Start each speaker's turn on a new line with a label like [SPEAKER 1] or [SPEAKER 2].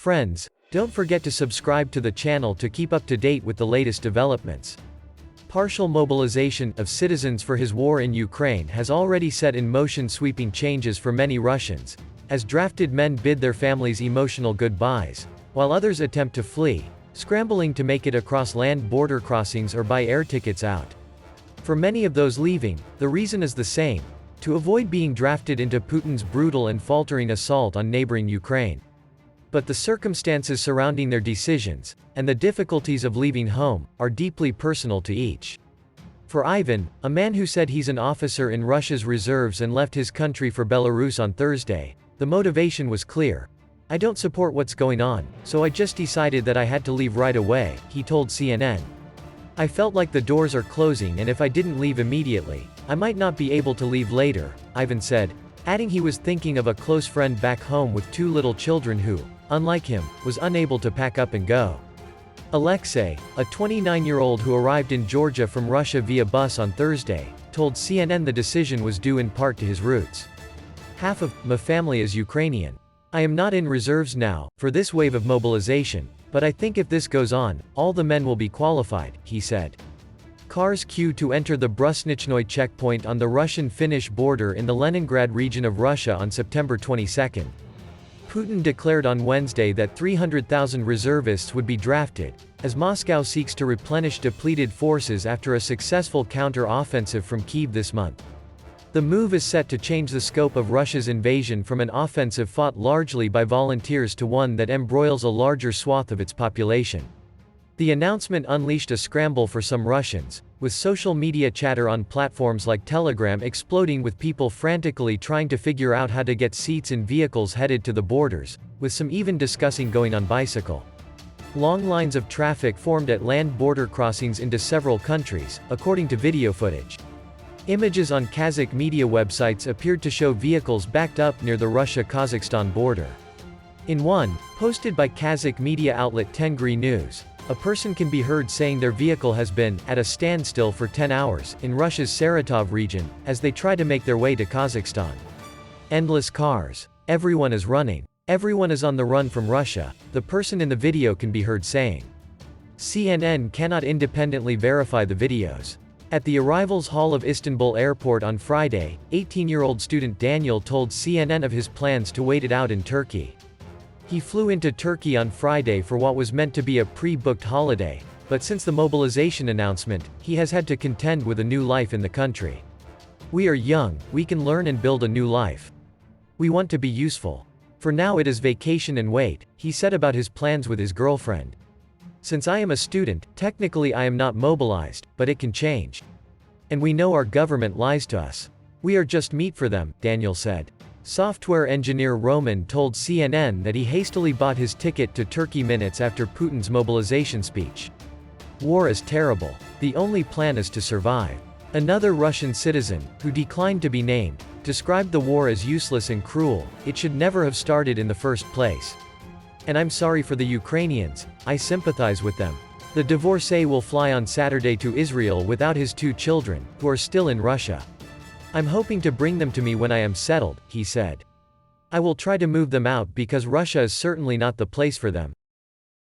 [SPEAKER 1] Friends, don't forget to subscribe to the channel to keep up to date with the latest developments. Partial mobilization of citizens for his war in Ukraine has already set in motion sweeping changes for many Russians, as drafted men bid their families emotional goodbyes, while others attempt to flee, scrambling to make it across land border crossings or buy air tickets out. For many of those leaving, the reason is the same: to avoid being drafted into Putin's brutal and faltering assault on neighboring Ukraine. But the circumstances surrounding their decisions, and the difficulties of leaving home, are deeply personal to each. For Ivan, a man who said he's an officer in Russia's reserves and left his country for Belarus on Thursday, the motivation was clear. "I don't support what's going on, so I just decided that I had to leave right away," he told CNN. "I felt like the doors are closing, and if I didn't leave immediately, I might not be able to leave later," Ivan said, adding he was thinking of a close friend back home with 2 little children who, unlike him, was unable to pack up and go. Alexei, a 29-year-old who arrived in Georgia from Russia via bus on Thursday, told CNN the decision was due in part to his roots. "Half of my family is Ukrainian. I am not in reserves now, for this wave of mobilization, but I think if this goes on, all the men will be qualified," he said. Cars queue to enter the Brusnichnoi checkpoint on the Russian-Finnish border in the Leningrad region of Russia on September 22. Putin declared on Wednesday that 300,000 reservists would be drafted, as Moscow seeks to replenish depleted forces after a successful counter-offensive from Kyiv this month. The move is set to change the scope of Russia's invasion from an offensive fought largely by volunteers to one that embroils a larger swath of its population. The announcement unleashed a scramble for some Russians, with social media chatter on platforms like Telegram exploding with people frantically trying to figure out how to get seats in vehicles headed to the borders, with some even discussing going on bicycle. Long lines of traffic formed at land border crossings into several countries, according to video footage. Images on Kazakh media websites appeared to show vehicles backed up near the Russia-Kazakhstan border. In one, posted by Kazakh media outlet Tengri News, a person can be heard saying their vehicle has been at a standstill for 10 hours in Russia's Saratov region, as they try to make their way to Kazakhstan. "Endless cars. Everyone is running. Everyone is on the run from Russia," the person in the video can be heard saying. CNN cannot independently verify the videos. At the arrivals hall of Istanbul airport on Friday, 18-year-old student Daniel told CNN of his plans to wait it out in Turkey. He flew into Turkey on Friday for what was meant to be a pre-booked holiday, but since the mobilization announcement, he has had to contend with a new life in the country. "We are young, we can learn and build a new life. We want to be useful. For now it is vacation and wait," he said about his plans with his girlfriend. "Since I am a student, technically I am not mobilized, but it can change. And we know our government lies to us. We are just meat for them," Daniel said. Software engineer Roman told CNN that he hastily bought his ticket to Turkey minutes after Putin's mobilization speech. "War is terrible. The only plan is to survive." Another Russian citizen, who declined to be named, described the war as useless and cruel. "It should never have started in the first place. And I'm sorry for the Ukrainians, I sympathize with them." The divorcee will fly on Saturday to Israel without his 2 children, who are still in Russia. "I'm hoping to bring them to me when I am settled," he said. "I will try to move them out because Russia is certainly not the place for them."